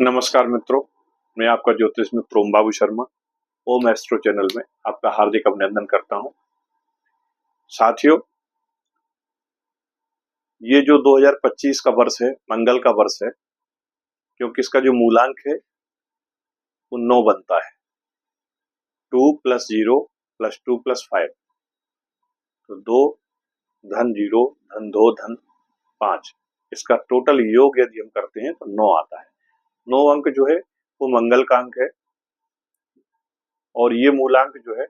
नमस्कार मित्रों, मैं आपका ज्योतिष मित्र ओम बाबू शर्मा ओम एस्ट्रो चैनल में आपका हार्दिक अभिनंदन करता हूं। साथियों, ये जो 2025 का वर्ष है, मंगल का वर्ष है, क्योंकि इसका जो मूलांक है वो 9 बनता है। 2 + 0 + 2 + 5, तो 2 धन 0 धन 2 धन 5, इसका टोटल योग यदि हम करते हैं तो 9 आता है। 9 अंक जो है वो मंगल का अंक है और ये मूलांक जो है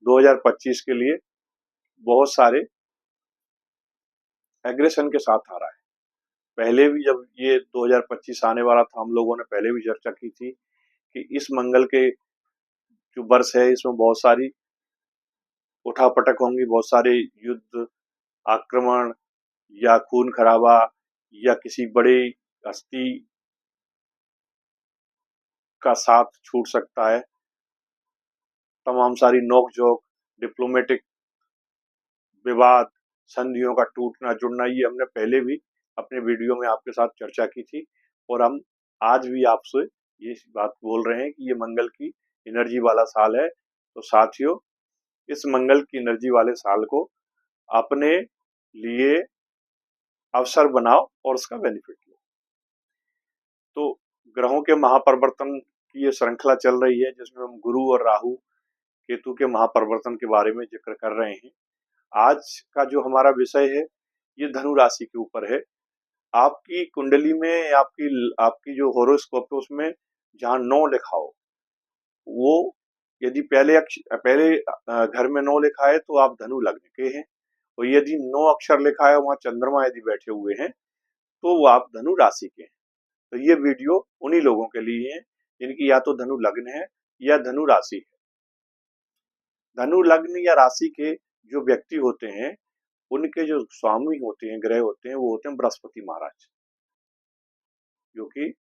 2025 के लिए बहुत सारे एग्रेशन के साथ आ रहा है। पहले भी जब ये 2025 आने वाला था, हम लोगों ने पहले भी चर्चा की थी कि इस मंगल के जो वर्ष है इसमें बहुत सारी उठापटक होंगी, बहुत सारे युद्ध, आक्रमण या खून खराबा या किसी बड़ी हस्ती का साथ छूट सकता है। तमाम सारी नोक-झोंक, डिप्लोमेटिक विवाद, संधियों का टूटना जुड़ना, ये हमने पहले भी अपने वीडियो में आपके साथ चर्चा की थी और हम आज भी आपसे ये बात बोल रहे हैं कि ये मंगल की एनर्जी वाला साल है। तो साथियों, इस मंगल की एनर्जी वाले साल को अपने लिए अवसर बनाओ और उसका बेनिफिट लो। तो ग्रहों के महापरिवर्तन की ये श्रृंखला चल रही है जिसमें हम गुरु और राहु केतु के महापरिवर्तन के बारे में जिक्र कर रहे हैं। आज का जो हमारा विषय है ये धनु राशि के ऊपर है। आपकी कुंडली में आपकी आपकी जो होरोस्कोप है उसमें जहाँ 9 लिखा हो, वो यदि पहले घर में 9 लिखा है तो आप धनु लग्न के हैं, और यदि 9 अक्षर लिखा है वहां चंद्रमा यदि बैठे हुए हैं तो वो आप धनु राशि के हैं। तो ये वीडियो उन्हीं लोगों के लिए है जिनकी या तो धनु लग्न है या धनु राशि है। धनु लग्न या राशि के जो व्यक्ति होते हैं उनके जो स्वामी होते हैं, ग्रह होते हैं, वो होते हैं बृहस्पति महाराज, जो कि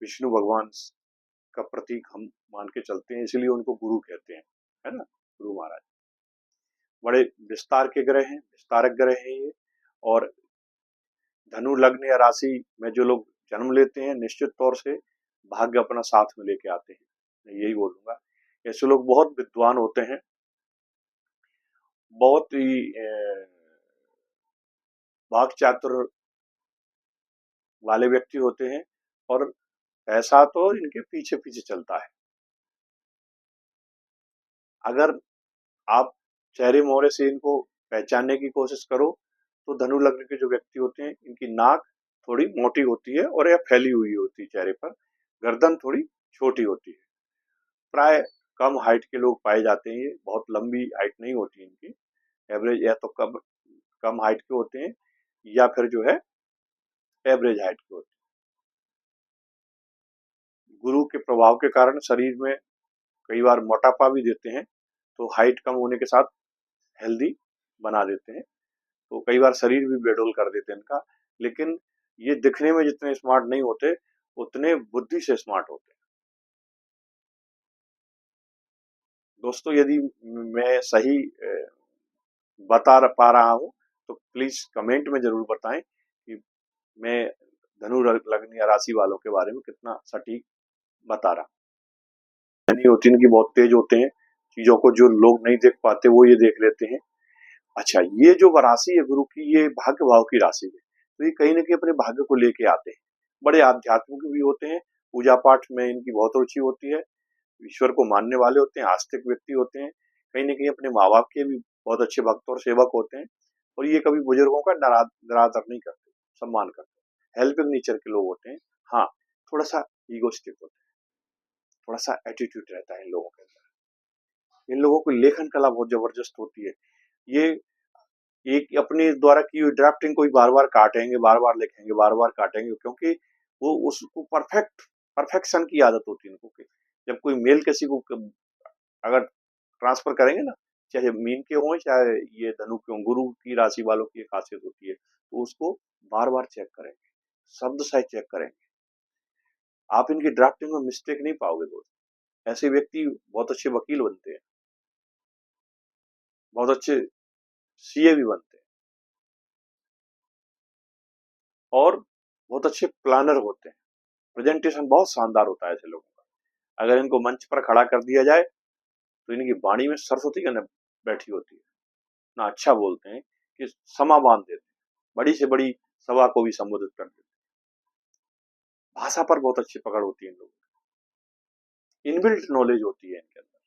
विष्णु भगवान का प्रतीक हम मान के चलते हैं, इसलिए उनको गुरु कहते हैं, है ना। गुरु महाराज बड़े विस्तार के ग्रह हैं, विस्तारक ग्रह हैं ये। और धनु लग्न या राशि में जो लोग जन्म लेते हैं निश्चित तौर से भाग्य अपना साथ में लेके आते हैं, मैं यही बोलूंगा। ऐसे लोग बहुत विद्वान होते हैं, बहुत ही वाक्चातुर वाले व्यक्ति होते हैं और ऐसा तो इनके पीछे पीछे चलता है। अगर आप चेहरे मोहरे से इनको पहचानने की कोशिश करो तो धनु लग्न के जो व्यक्ति होते हैं इनकी नाक थोड़ी मोटी होती है और यह फैली हुई होती है चेहरे पर, गर्दन थोड़ी छोटी होती है। प्राय कम हाइट के लोग पाए जाते हैं, ये बहुत लंबी हाइट नहीं होती इनकी, एवरेज या तो कम कम हाइट के होते हैं या फिर जो है एवरेज हाइट के होते हैं। गुरु के प्रभाव के कारण शरीर में कई बार मोटापा भी देते हैं, तो हाइट कम होने के साथ हेल्दी बना देते हैं, तो कई बार शरीर भी बेडोल कर देते हैं इनका। लेकिन ये दिखने में जितने स्मार्ट नहीं होते उतने बुद्धि से स्मार्ट होते हैं। दोस्तों, यदि मैं सही बता पा रहा हूँ तो प्लीज कमेंट में जरूर बताएं कि मैं धनु लग्न या राशि वालों के बारे में कितना सटीक बता रहा हूँ। नहीं होती इनकी बहुत तेज होते हैं, चीजों को जो लोग नहीं देख पाते वो ये देख लेते हैं। अच्छा, ये जो राशि है गुरु की, ये भाग्य भाव की राशि है, तो ये कहीं ना कहीं अपने भाग्य को लेके आते हैं। बड़े आध्यात्मिक भी होते हैं, पूजा पाठ में इनकी बहुत रुचि होती है, ईश्वर को मानने वाले होते हैं, आस्तिक व्यक्ति होते हैं, कहीं ना कहीं अपने माँ बाप के भी बहुत अच्छे भक्त और सेवक होते हैं। और ये कभी बुजुर्गों का निरादर नहीं करते, सम्मान करते हैं, हेल्पिंग नेचर के लोग होते हैं। हाँ, थोड़ा सा ईगोस्टिक होते हैं, थोड़ा सा एटीट्यूड रहता है इन लोगों के अंदर। इन लोगों की लेखन कला बहुत जबरदस्त होती है। ये एक अपने द्वारा की हुई ड्राफ्टिंग कोई बार बार काटेंगे, बार बार लिखेंगे, बार बार काटेंगे, क्योंकि वो उसको परफेक्शन की आदत होती है इनको। जब कोई मेल किसी को अगर ट्रांसफर करेंगे ना, चाहे मीन के हों चाहे ये धनु के हों, गुरु की राशि वालों की एक खासियत होती है, तो उसको बार बार चेक करेंगे, शब्द सहित चेक करेंगे। आप इनकी ड्राफ्टिंग में मिस्टेक नहीं पाओगे दोस्त। ऐसे व्यक्ति बहुत अच्छे वकील बनते हैं, बहुत अच्छे सीए भी बनते हैं। और बहुत अच्छे प्लानर होते हैं, प्रेजेंटेशन बहुत शानदार होता है ऐसे लोगों का। अगर इनको मंच पर खड़ा कर दिया जाए तो इनकी वाणी में सरस्वती का न बैठी होती है, ना अच्छा बोलते हैं कि समा बांध देते हैं, बड़ी से बड़ी सभा को भी संबोधित कर देते हैं। भाषा पर बहुत अच्छी पकड़ होती है इन लोगों की, इनबिल्ट नॉलेज होती है इनके अंदर।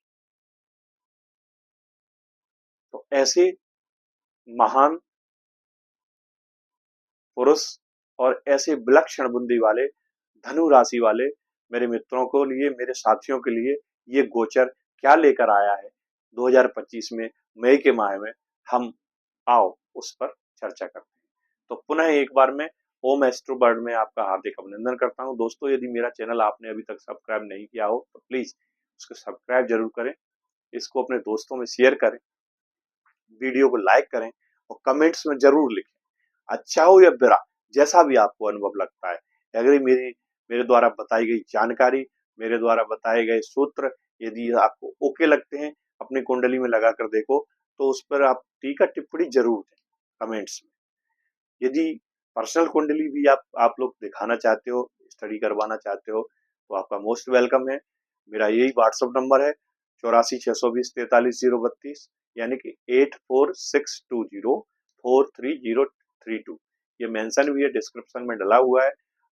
तो ऐसे महान पुरुष और ऐसे विलक्षण बुद्धि वाले, धनु राशि वाले मेरे मित्रों को लिए, मेरे साथियों के लिए ये गोचर क्या लेकर आया है 2025 में, मई के माह में, हम आओ उस पर चर्चा करते हैं। तो पुनः एक बार मैं ओम एस्ट्रो वर्ल्ड में आपका हार्दिक अभिनंदन करता हूं। दोस्तों, यदि मेरा चैनल आपने अभी तक सब्सक्राइब नहीं किया हो तो प्लीज उसको सब्सक्राइब जरूर करें, इसको अपने दोस्तों में शेयर करें, वीडियो को लाइक करें और कमेंट्स में जरूर लिखें, अच्छा हो या बुरा, जैसा भी आपको अनुभव लगता है। अगर मेरी मेरे द्वारा बताई गई जानकारी, मेरे द्वारा बताए गए सूत्र यदि आपको ओके लगते हैं, अपनी कुंडली में लगा कर देखो, तो उस पर आप टीका टिप्पणी जरूर दें कमेंट्स में। यदि पर्सनल कुंडली भी आप लोग दिखाना चाहते हो, स्टडी करवाना चाहते हो, तो आपका मोस्ट वेलकम है। मेरा यही व्हाट्सएप नंबर है 84 620 43 032, यानी कि 84 620 43 032। ये मेंशन भी है, डिस्क्रिप्शन में डला हुआ है।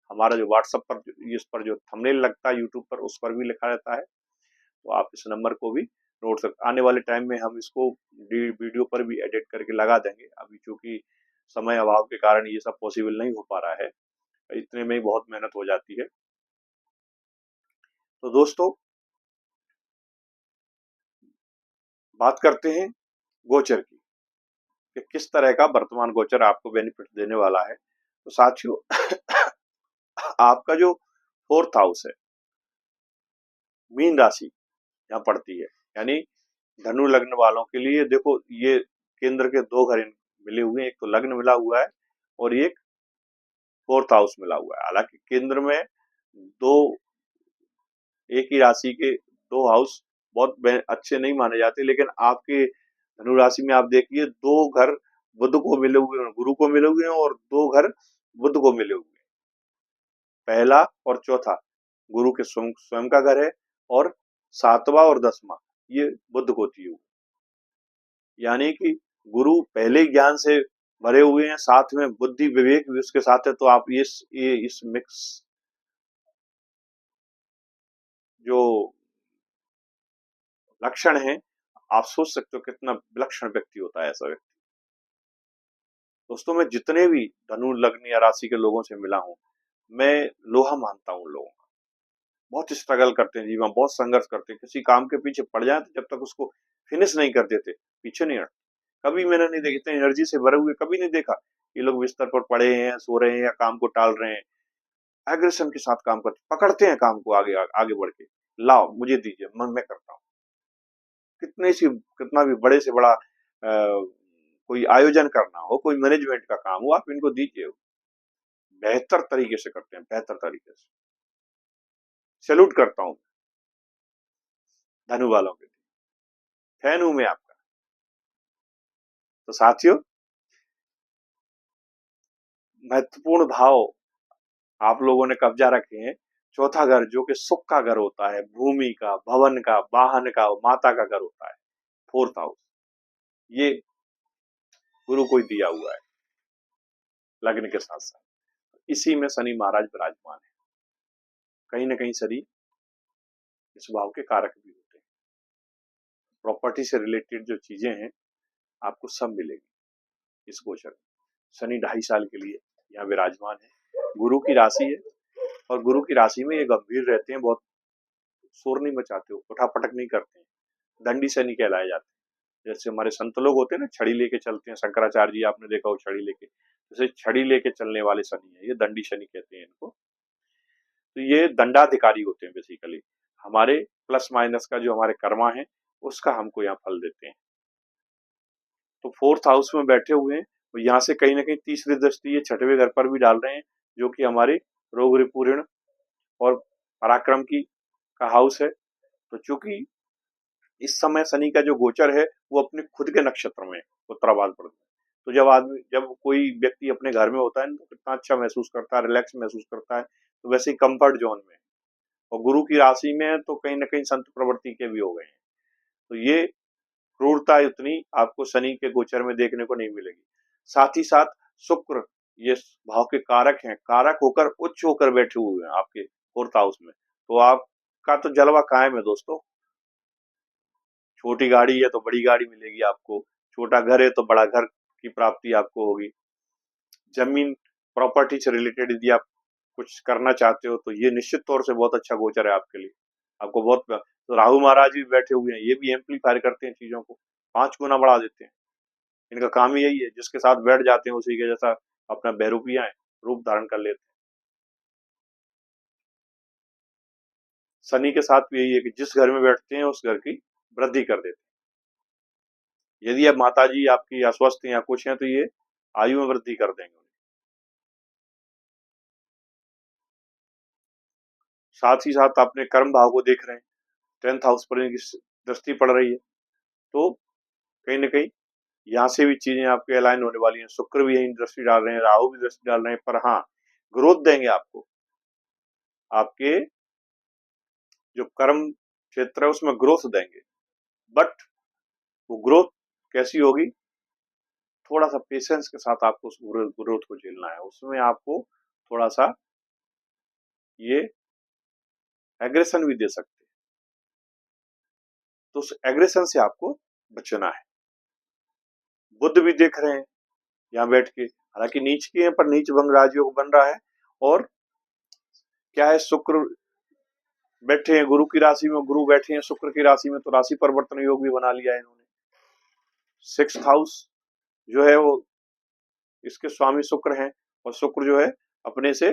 हमारा जो व्हाट्सएप पर इस पर जो थंबनेल लगता है यूट्यूब पर, उस पर भी लिखा रहता है, तो आप इस नंबर को भी नोट सकते। आने वाले टाइम में हम इसको वीडियो पर भी एडिट करके लगा देंगे। अभी चूंकि समय अभाव के कारण ये सब पॉसिबल नहीं हो पा रहा है, इतने में ही बहुत मेहनत हो जाती है। तो दोस्तों, बात करते हैं गोचर की, कि किस तरह का वर्तमान गोचर आपको बेनिफिट देने वाला है। तो साथियों, आपका जो फोर्थ हाउस है, मीन राशि यहाँ पड़ती है, यानी धनु लग्न वालों के लिए देखो, ये केंद्र के दो घर मिले हुए हैं, एक तो लग्न मिला हुआ है और एक फोर्थ हाउस मिला हुआ है। हालांकि केंद्र में दो, एक ही राशि के दो हाउस बहुत अच्छे नहीं माने जाते, लेकिन आपके धनु राशि में आप देखिए, दो घर बुध को मिले हुए हैं, गुरु को मिले हुए हैं, और दो घर बुध को मिले हुए हैं। पहला और चौथा गुरु के स्वयं का घर है, और सातवां और 10वां ये बुध को दिए हुए, यानी कि गुरु पहले ज्ञान से भरे हुए हैं, साथ में बुद्धि विवेक भी उसके साथ है। तो आप इस मिक्स जो लक्षण है, आप सोच सकते हो कितना विलक्षण व्यक्ति होता है ऐसा व्यक्ति। दोस्तों, मैं जितने भी धनु लग्न या राशि के लोगों से मिला हूं, मैं लोहा मानता हूं लोगों का। बहुत स्ट्रगल करते हैं जीवन, बहुत संघर्ष करते हैं, किसी काम के पीछे पड़ जाए तो जब तक उसको फिनिश नहीं कर देते, पीछे नहीं हटते। कभी मैंने नहीं देखा, इतने एनर्जी से भरे हुए कभी नहीं देखा ये लोग बिस्तर पर पड़े हैं, सो रहे हैं या काम को टाल रहे हैं। एग्रेशन के साथ काम करते, पकड़ते हैं काम को, आगे आगे बढ़ के लाओ मुझे दीजिए, मैं करता हूँ। कितना भी बड़े से बड़ा कोई आयोजन करना हो, कोई मैनेजमेंट का काम हो, आप इनको दीजिए, बेहतर तरीके से करते हैं, बेहतर तरीके से। सैल्यूट करता हूँ धनु वालों के लिए, फैन हूं मैं आपका। तो साथियों, महत्वपूर्ण भाव आप लोगों ने कब्जा रखे हैं। चौथा घर जो कि सुख का घर होता है, भूमि का, भवन का, वाहन का, माता का घर होता है, फोर्थ हाउस, ये गुरु को ही दिया हुआ है लग्न के साथ साथ। इसी में शनि महाराज विराजमान है। कहीं ना कहीं शनि इस भाव के कारक भी होते हैं। प्रॉपर्टी से रिलेटेड जो चीजें हैं, आपको सब मिलेगी इस गोचर में। शनि 2.5 साल के लिए यहाँ विराजमान है, गुरु की राशि है, और गुरु की राशि में ये गंभीर रहते हैं, बहुत शोर नहीं मचाते हो, उठापटक नहीं करते हैं, दंडी शनि कहलाए जाते हैं। जैसे हमारे संत लोग होते हैं ना, छड़ी लेके चलते हैं, शंकराचार्य जी आपने देखा हो छड़ी लेके, जैसे छड़ी लेके चलने वाले शनि है, ये दंडी शनि कहते हैं इनको। तो ये दंडाधिकारी होते हैं बेसिकली, हमारे प्लस माइनस का जो हमारे कर्मा है उसका हमको यहाँ फल देते हैं। तो फोर्थ हाउस में बैठे हुए हैं, तो यहाँ से कहीं ना कहीं तीसरी दृष्टि ये छठवें घर पर भी डाल रहे हैं, जो कि हमारे रोग रिपुण और पराक्रम की का हाउस है। तो चूंकि इस समय शनि का जो गोचर है वो अपने खुद के नक्षत्र में, उत्तराभाद्र में, तो जब कोई व्यक्ति अपने घर में होता है ना, तो कितना अच्छा महसूस करता है, रिलैक्स महसूस करता है। तो वैसे ही कंफर्ट जोन में, और गुरु की राशि में है तो कहीं ना कहीं संत प्रवृत्ति के भी हो गए हैं। तो ये क्रूरता उतनी आपको शनि के गोचर में देखने को नहीं मिलेगी। साथ ही साथ शुक्र ये भाव के कारक हैं, कारक होकर उच्च होकर बैठे हुए हैं आपके फोर्थ हाउस में। तो आपका तो जलवा कायम है दोस्तों। छोटी गाड़ी है तो बड़ी गाड़ी मिलेगी आपको, छोटा घर है तो बड़ा घर की प्राप्ति आपको होगी। जमीन प्रॉपर्टी से रिलेटेड यदि आप कुछ करना चाहते हो तो ये निश्चित तौर से बहुत अच्छा गोचर है आपके लिए। आपको बहुत, तो राहु महाराज भी बैठे हुए हैं, ये भी एम्पलीफायर करते हैं चीजों को, 5 गुना बढ़ा देते हैं। इनका काम ही यही है, जिसके साथ बैठ जाते हैं उसी के जैसा अपना बहरूपिया है, रूप धारण कर लेते हैं। शनि के साथ भी यही है कि जिस घर में बैठते हैं उस घर की वृद्धि कर देते हैं। यदि अब माता जी आपकी अस्वस्थ हैं या कुछ हैं तो ये आयु में वृद्धि कर देंगे। साथ ही साथ अपने कर्म भाव को देख रहे हैं, 10th हाउस पर इनकी दृष्टि पड़ रही है, तो कहीं ना कहीं यहाँ से भी चीजें आपके अलाइन होने वाली हैं। शुक्र भी यही दृष्टि डाल रहे हैं, राहु भी दृष्टि डाल रहे हैं, पर हाँ ग्रोथ देंगे आपको। आपके जो कर्म क्षेत्र है उसमें ग्रोथ देंगे, बट वो ग्रोथ कैसी होगी, थोड़ा सा पेशेंस के साथ आपको उस ग्रोथ को झेलना है। उसमें आपको थोड़ा सा ये एग्रेशन भी दे सकते हैं, तो उस एग्रेशन से आपको बचना है। बुद्ध भी देख रहे हैं यहाँ बैठ के, हालांकि नीच के हैं पर नीच भंग राजयोग बन रहा है। और क्या है, शुक्र बैठे हैं गुरु की राशि में, गुरु बैठे हैं शुक्र की राशि में, तो राशि परिवर्तन योग भी बना लिया है इन्होंने। 6th हाउस जो है वो इसके स्वामी शुक्र हैं, और शुक्र जो है अपने से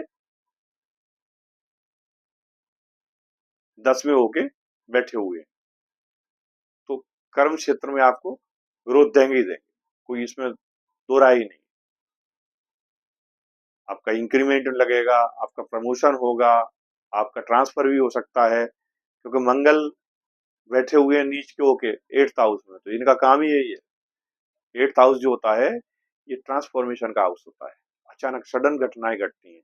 10वें होके बैठे हुए हैं। तो कर्म क्षेत्र में आपको ग्रोथ देंगे ही देंगे, कोई इसमें दो राय ही नहीं। आपका इंक्रीमेंट लगेगा, आपका प्रमोशन होगा, आपका ट्रांसफर भी हो सकता है, क्योंकि मंगल बैठे हुए हैं नीच के होके 8th हाउस में, तो इनका काम ही यही है। 8th हाउस जो होता है ये ट्रांसफॉर्मेशन का हाउस होता है। अचानक सडन घटनाएं घटती हैं,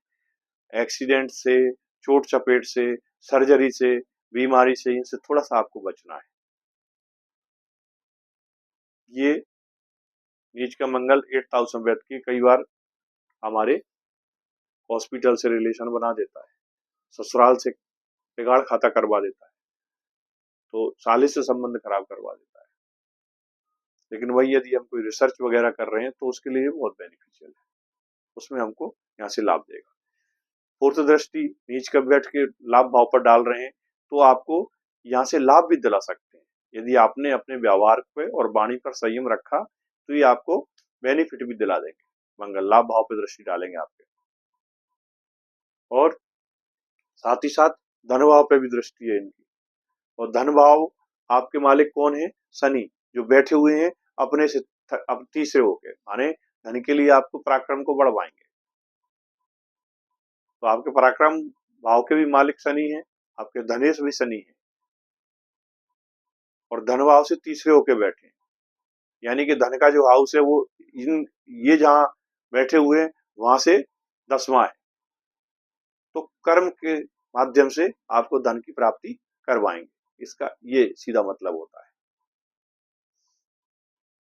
एक्सीडेंट से, चोट चपेट से, सर्जरी से, बीमारी से, इनसे थोड़ा सा आपको बचना है। ये नीच का मंगल 8th हाउस में बैठ के कई बार हमारे हॉस्पिटल से रिलेशन बना देता है, ससुराल से बिगाड़ खाता करवा देता है, तो साले से संबंध खराब करवा देता है। लेकिन वही यदि हम कोई रिसर्च वगैरह कर रहे हैं तो उसके लिए बहुत बेनिफिशियल है, उसमें हमको यहाँ से लाभ देगा। फोर्थ दृष्टि नीच का बैठ के लाभ भाव पर डाल रहे हैं, तो आपको यहाँ से लाभ भी दिला सकते हैं। यदि आपने अपने व्यवहार पे और वाणी पर संयम रखा तो ये आपको बेनिफिट भी दिला देंगे। मंगल लाभ भाव पे दृष्टि डालेंगे आपके, और साथ ही साथ धन भाव पे भी दृष्टि है इनकी। और धन भाव आपके मालिक कौन है? शनि, जो बैठे हुए हैं अपने से अब तीसरे होके, माने धन के लिए आपको पराक्रम को बढ़वाएंगे। तो आपके पराक्रम भाव के भी मालिक शनि है, आपके धनेश भी शनि है, और धन भाव से तीसरे होके बैठे हैं। यानी कि धन का जो हाउस है वो ये जहां बैठे हुए हैं वहां से 10वां है, तो कर्म के माध्यम से आपको धन की प्राप्ति करवाएंगे, इसका ये सीधा मतलब होता है।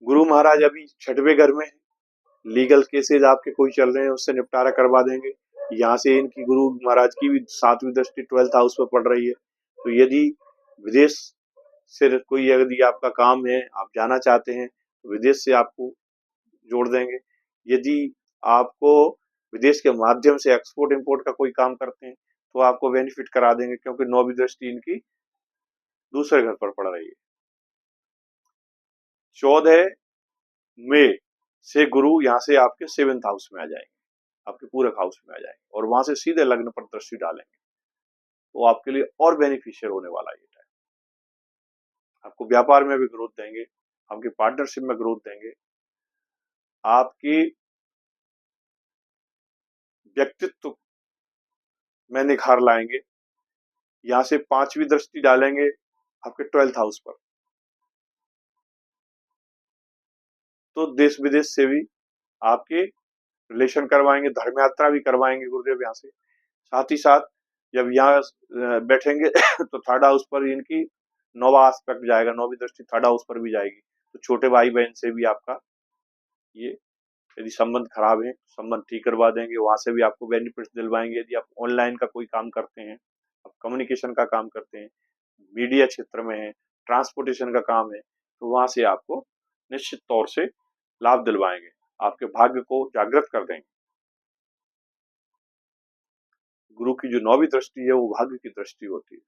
गुरु महाराज अभी 6वें घर में है, लीगल केसेज आपके कोई चल रहे हैं उससे निपटारा करवा देंगे। यहाँ से इनकी गुरु महाराज की भी 7वीं दृष्टि 12th हाउस पर पड़ रही है, तो यदि विदेश से कोई यदि आपका काम है, आप जाना चाहते हैं, तो विदेश से आपको जोड़ देंगे। यदि आपको विदेश के माध्यम से एक्सपोर्ट इंपोर्ट का कोई काम करते हैं तो आपको बेनिफिट करा देंगे, क्योंकि 9वीं दृष्टि इनकी दूसरे घर पर पड़ रही है। 14 मई से गुरु यहाँ से आपके 7th हाउस में आ जाएंगे, आपके पूरक हाउस में आ जाएंगे, और वहां से सीधे लग्न पर दृष्टि डालेंगे, तो आपके लिए और बेनिफिशियल होने वाला ये टाइम। आपको व्यापार में भी ग्रोथ देंगे, आपकी पार्टनरशिप में ग्रोथ देंगे, आपकी व्यक्तित्व में निखार लाएंगे। यहाँ से 5वीं दृष्टि डालेंगे आपके 12th हाउस पर, तो देश विदेश से भी आपके रिलेशन करवाएंगे, धर्म यात्रा भी करवाएंगे गुरुदेव यहाँ से। साथ ही साथ जब यहाँ बैठेंगे तो थर्ड हाउस पर इनकी नौवा आस्पेक्ट जाएगा, नौवीं दृष्टि थर्ड हाउस पर भी जाएगी। तो छोटे भाई बहन से भी आपका ये यदि संबंध खराब है संबंध ठीक करवा देंगे, वहां से भी आपको बेनिफिट्स दिलवाएंगे। यदि आप ऑनलाइन का कोई काम करते हैं, आप कम्युनिकेशन का काम करते हैं, मीडिया क्षेत्र में है, ट्रांसपोर्टेशन का काम है, तो वहां से आपको निश्चित तौर से लाभ दिलवाएंगे, आपके भाग्य को जागृत कर देंगे। गुरु की जो नौवीं दृष्टि है वो भाग्य की दृष्टि होती है।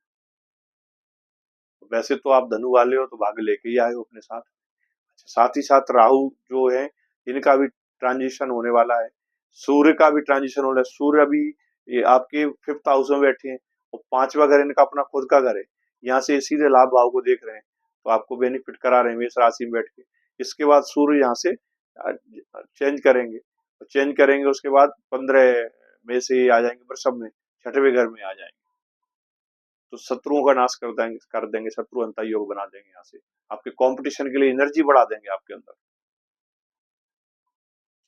वैसे तो आप धनु वाले हो तो भाग्य लेके ही आए हो अपने साथ। साथ ही साथ राहु जो है इनका भी ट्रांजिशन होने वाला है, सूर्य का भी ट्रांजिशन होने वाला है। सूर्य अभी ये आपके 5th हाउस में बैठे हैं और 5वां घर इनका अपना खुद का घर है, यहाँ से सीधे लाभ भाव को देख रहे हैं, तो आपको बेनिफिट करा रहे हैं मेष राशि में बैठ के। इसके बाद सूर्य यहाँ से चेंज करेंगे, चेंज करेंगे उसके बाद 15 में से आ जाएंगे वृषभ में, 6वें घर में आ जाएंगे, तो शत्रुओं का नाश कर देंगे, शत्रु अंत योग बना देंगे। यहाँ से आपके कंपटीशन के लिए एनर्जी बढ़ा देंगे, आपके अंदर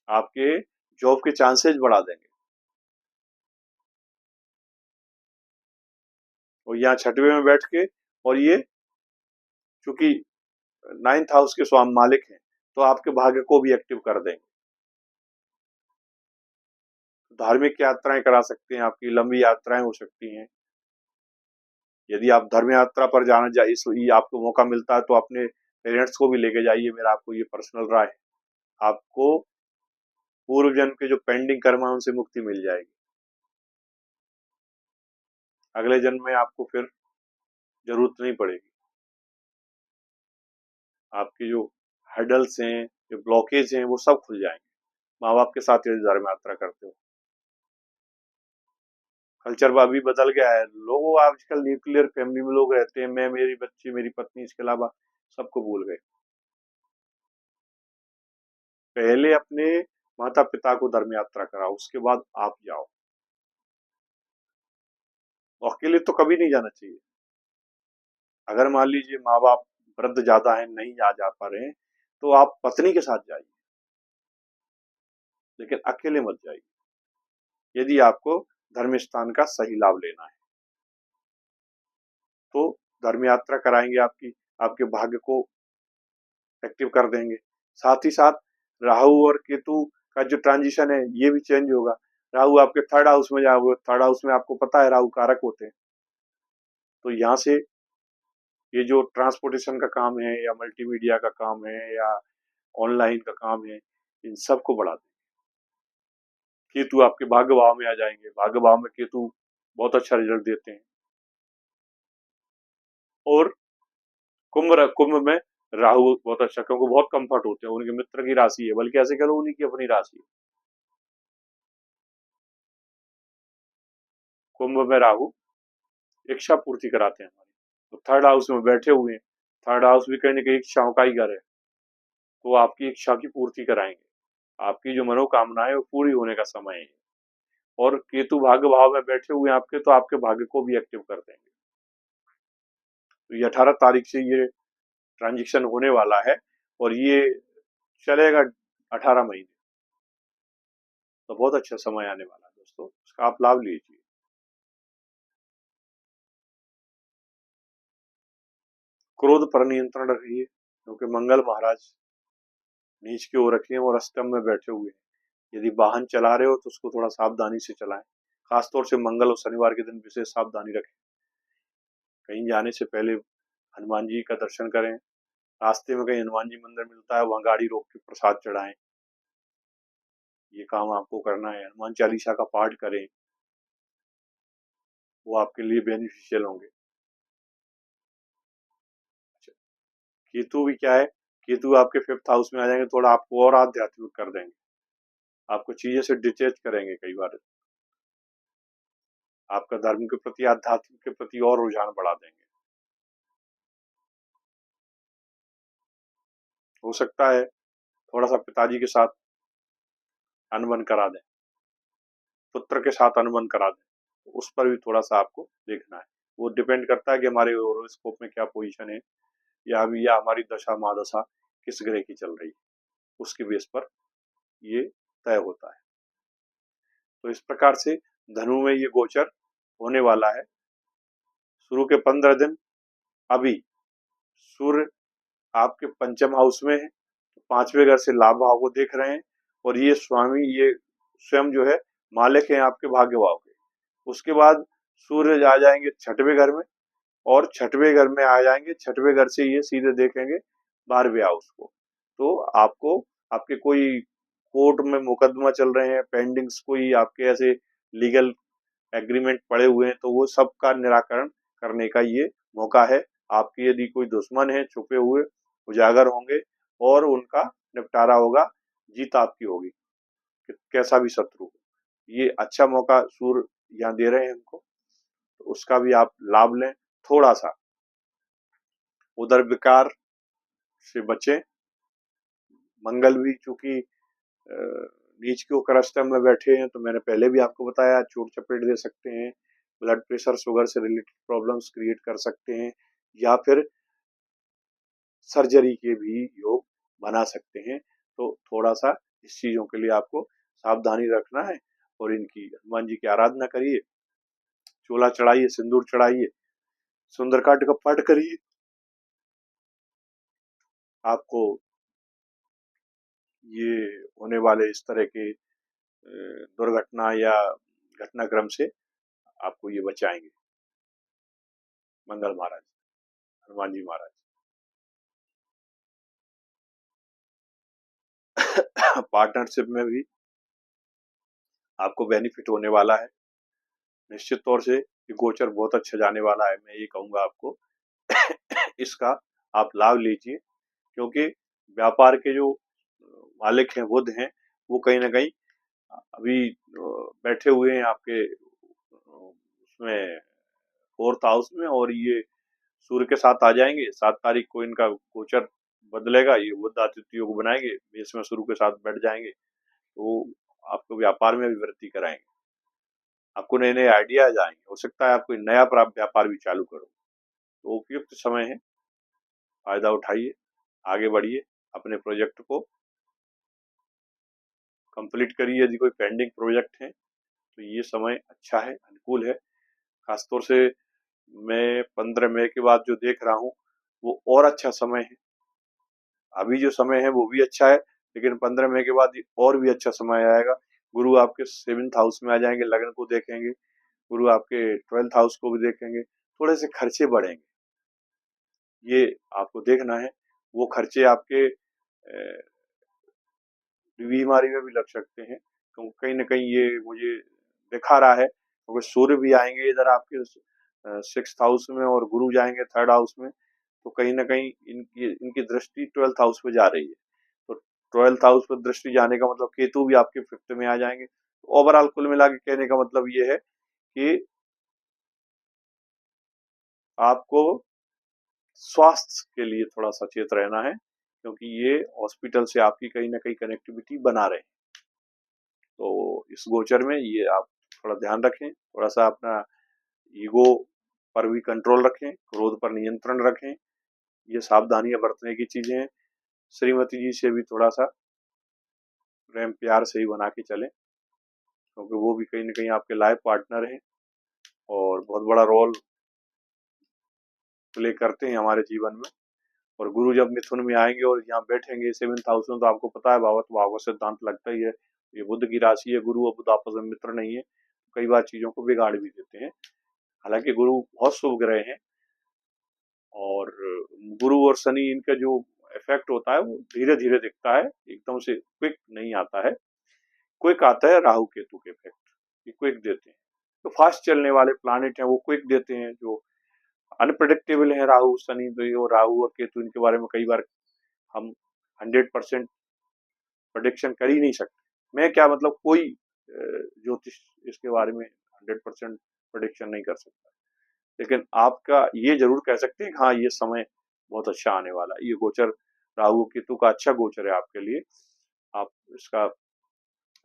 आपके जॉब के चांसेस बढ़ा देंगे। और यहाँ 6वें में बैठ के, और ये चूंकि 9th हाउस के स्वामी मालिक हैं, तो आपके भाग्य को भी एक्टिव कर देंगे। धार्मिक यात्राएं करा सकते हैं, आपकी लंबी यात्राएं हो सकती हैं। यदि आप धर्म यात्रा पर जाना चाहिए, आपको मौका मिलता है तो अपने पेरेंट्स को भी लेके जाइए, मेरा आपको ये पर्सनल राय है। आपको पूर्व जन्म के जो पेंडिंग कर्म है उनसे मुक्ति मिल जाएगी। अगले जन्म में आपको फिर जरूरत नहीं पड़ेगी। आपकी जो हर्डल्स हैं, जो ब्लॉकेज हैं, वो सब खुल जाएंगे माँ बाप के साथ यदि धर्म यात्रा करते हो। कल्चर अभी बदल गया है, लोगों आजकल न्यूक्लियर फैमिली में लोग रहते हैं, मैं, मेरी बच्ची, मेरी पत्नी, इसके अलावा सबको भूल गए। पहले अपने माता पिता को धर्म यात्रा कराओ, उसके बाद आप जाओ। अकेले तो कभी नहीं जाना चाहिए। अगर मान लीजिए माँ बाप वृद्ध ज्यादा है, नहीं जा पा रहे हैं, तो आप पत्नी के साथ जाइए, लेकिन अकेले मत जाइए, यदि आपको धर्म स्थान का सही लाभ लेना है। तो धर्म यात्रा कराएंगे, आपके भाग्य को एक्टिव कर देंगे। साथ ही साथ राहु और केतु का जो ट्रांजिशन है ये भी चेंज होगा। राहु आपके थर्ड हाउस में जाओगे, थर्ड हाउस में आपको पता है राहु कारक होते हैं, तो यहाँ से ये जो ट्रांसपोर्टेशन का काम है या मल्टीमीडिया का काम है या ऑनलाइन का काम है, इन सबको बढ़ा देंगे। केतु आपके भाग्य भाव में आ जाएंगे, भाग्य भाव में केतु बहुत अच्छा रिजल्ट देते हैं। और कुंभ में राहु बहुत अच्छा, क्योंकि बहुत कंफर्ट होते हैं, उनके मित्र की राशि है, बल्कि ऐसे कह लो उन्हीं की अपनी राशि है। कुंभ में राहु इच्छा पूर्ति कराते हैं हमारी, तो थर्ड हाउस में बैठे हुए हैं, थर्ड हाउस भी कहीं ना कहीं इच्छाओं का ही घर है, तो आपकी इच्छा की पूर्ति कराएंगे, आपकी जो मनोकामना है वो पूरी होने का समय है। और केतु भाग्य भाव में बैठे हुए हैं आपके, तो आपके भाग्य को भी एक्टिव कर देंगे। तो ये 18 तारीख से ये ट्रांजिशन होने वाला है और ये चलेगा 18 महीने, तो बहुत अच्छा समय आने वाला है दोस्तों, इसका आप लाभ लीजिए। क्रोध पर नियंत्रण रखिए, क्योंकि मंगल महाराज नीच की ओर रखे हैं और अष्टम में बैठे हुए हैं। यदि वाहन चला रहे हो तो उसको थोड़ा सावधानी से चलाएं, खासतौर से मंगल और शनिवार के दिन विशेष सावधानी रखें। कहीं जाने से पहले हनुमान जी का दर्शन करें, रास्ते में कहीं हनुमान जी मंदिर मिलता है वहां गाड़ी रोक के प्रसाद चढ़ाएं, ये काम आपको करना है। हनुमान चालीसा का पाठ करें, वो आपके लिए बेनिफिशियल होंगे। केतु भी क्या है, केतु आपके 5th हाउस में आ जाएंगे, थोड़ा आपको और आध्यात्मिक कर देंगे, आपको चीजें से डिटेच करेंगे, कई बार आपका धर्म के प्रति, आध्यात्म के प्रति और रुझान बढ़ा देंगे। हो सकता है थोड़ा सा पिताजी के साथ अनबन करा दें, पुत्र के साथ अनबन करा दें, तो उस पर भी थोड़ा सा आपको देखना है। वो डिपेंड करता है कि हमारे होरोस्कोप में क्या पोजीशन है, या हमारी दशा महादशा किस ग्रह की चल रही है, उसके बेस पर ये तय होता है। तो इस प्रकार से धनु में ये गोचर होने वाला है। शुरू के 15 दिन अभी सूर्य आपके पंचम हाउस में है, पांचवें घर से लाभ भाव को देख रहे हैं और ये स्वामी ये स्वयं जो है मालिक हैं आपके भाग्य भाव के। उसके बाद सूर्य आ जाएंगे छठवें घर में और छठवें घर में आ जाएंगे, छठवें घर से ये सीधे देखेंगे 12वें हाउस को। तो आपको आपके कोई कोर्ट में मुकदमा चल रहे हैं, पेंडिंग्स कोई आपके ऐसे लीगल एग्रीमेंट पड़े हुए हैं, तो वो सब का निराकरण करने का ये मौका है। आपके यदि कोई दुश्मन है छुपे हुए उजागर होंगे और उनका निपटारा होगा, जीत आपकी होगी, कैसा भी शत्रु हो। ये अच्छा मौका सूर्य यहाँ दे रहे हैं हमको, तो उसका भी आप लाभ लें। थोड़ा सा उधर विकार से बचें। मंगल भी चूंकि नीच के होकर अष्टम में बैठे हैं, तो मैंने पहले भी आपको बताया चोट चपेट दे सकते हैं, ब्लड प्रेशर शुगर से रिलेटेड प्रॉब्लम्स क्रिएट कर सकते हैं, या फिर सर्जरी के भी योग बना सकते हैं। तो थोड़ा सा इस चीजों के लिए आपको सावधानी रखना है और इनकी हनुमान जी की आराधना करिए, चोला चढ़ाइए, सिंदूर चढ़ाइए, सुंदरकांड का पाठ करिए। आपको ये होने वाले इस तरह के दुर्घटना या घटनाक्रम से आपको ये बचाएंगे मंगल महाराज, हनुमान जी महाराज। पार्टनरशिप में भी आपको बेनिफिट होने वाला है निश्चित तौर से। ये गोचर बहुत अच्छा जाने वाला है, मैं ये कहूंगा आपको। इसका आप लाभ लीजिए, क्योंकि व्यापार के जो मालिक हैं बुध हैं, वो कहीं ना कहीं अभी बैठे हुए हैं आपके उसमें 4th हाउस में, और ये सूर्य के साथ आ जाएंगे। 7 तारीख को इनका गोचर बदलेगा, ये बुध आदित्य योग बनाएंगे, इसमें शुरू के साथ बैठ जाएंगे, तो आपको व्यापार में भी वृद्धि कराएंगे, आपको नए नए आइडियाज आएंगे। हो सकता है आपको नया व्यापार भी चालू करो, तो उपयुक्त समय है, फायदा उठाइए, आगे बढ़िए, अपने प्रोजेक्ट को कंप्लीट करिए। यदि कोई पेंडिंग प्रोजेक्ट है तो ये समय अच्छा है, अनुकूल है। खासतौर से मैं 15 मई के बाद जो देख रहा हूँ वो और अच्छा समय है। अभी जो समय है वो भी अच्छा है, लेकिन 15 मई के बाद और भी अच्छा समय आएगा। गुरु आपके 7th हाउस में आ जाएंगे, लग्न को देखेंगे, गुरु आपके 12th हाउस को भी देखेंगे, थोड़े से खर्चे बढ़ेंगे, ये आपको देखना है। वो खर्चे आपके बीमारी में भी लग सकते हैं, तो कहीं ना कहीं ये मुझे दिखा रहा है, क्योंकि सूर्य भी आएंगे इधर आपके 6th हाउस में और गुरु जाएंगे 3rd हाउस में, तो कहीं ना कहीं इनकी इनकी दृष्टि 12th हाउस पे जा रही है। तो 12th हाउस पर दृष्टि जाने का मतलब केतु भी आपके 5th में आ जाएंगे। तो ओवरऑल कुल मिला के कहने का मतलब ये है कि आपको स्वास्थ्य के लिए थोड़ा सचेत रहना है, क्योंकि ये हॉस्पिटल से आपकी कहीं ना कहीं कनेक्टिविटी बना रहे हैं। तो इस गोचर में ये आप थोड़ा ध्यान रखें, थोड़ा सा अपना ईगो पर भी कंट्रोल रखें, क्रोध पर नियंत्रण रखें, ये सावधानियां बरतने की चीजें हैं। श्रीमती जी से भी थोड़ा सा प्रेम प्यार से ही बना के चलें, क्योंकि वो भी कहीं ना कहीं आपके लाइफ पार्टनर हैं और बहुत बड़ा रोल प्ले करते हैं हमारे जीवन में। और गुरु जब मिथुन में आएंगे और यहाँ बैठेंगे 7th हाउस में, तो आपको पता है भावत भाव का सिद्धांत लगता ही है, ये बुध की राशि है, गुरु और बुध आपस में मित्र नहीं है, कई बार चीजों को बिगाड़ भी देते हैं। हालांकि गुरु बहुत शुभ ग्रह हैं, और गुरु और शनि इनका जो इफेक्ट होता है वो धीरे धीरे दिखता है, एकदम से क्विक नहीं आता है। क्विक आता है राहु केतु के इफेक्ट, ये क्विक देते हैं। तो फास्ट चलने वाले प्लानिट हैं वो क्विक देते हैं, जो अनप्रेडिक्टेबल है राहु शनि, तो ये राहु और केतु इनके बारे में कई बार हम 100% प्रोडिक्शन कर ही नहीं सकते। मैं क्या मतलब कोई ज्योतिष इसके बारे में 100% प्रोडिक्शन नहीं कर सकता, लेकिन आपका ये जरूर कह सकते हैं हाँ ये समय बहुत अच्छा आने वाला है। ये गोचर राहु केतु का अच्छा गोचर है आपके लिए, आप इसका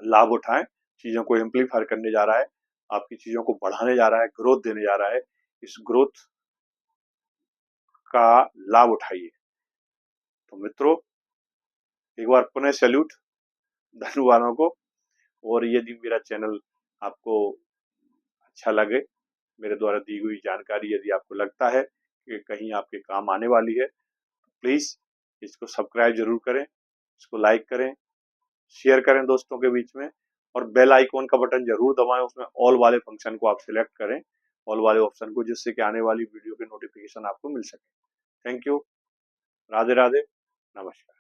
लाभ उठाएं। चीजों को एम्पलीफाई करने जा रहा है, आपकी चीजों को बढ़ाने जा रहा है, ग्रोथ देने जा रहा है। इस ग्रोथ का लाभ उठाइए। तो मित्रों, एक बार पुनः सैल्यूट, धन वालों को। और यदि मेरा चैनल आपको अच्छा लगे, मेरे द्वारा दी हुई जानकारी यदि आपको लगता है कि कहीं आपके काम आने वाली है, तो प्लीज इसको सब्सक्राइब जरूर करें, इसको लाइक करें, शेयर करें दोस्तों के बीच में, और बेल आइकॉन का बटन जरूर दबाएं, उसमें ऑल वाले फंक्शन को आप सिलेक्ट करें, ऑल वाले ऑप्शन को, जिससे कि आने वाली वीडियो के नोटिफिकेशन आपको मिल सके। Thank you. राधे राधे। नमस्कार।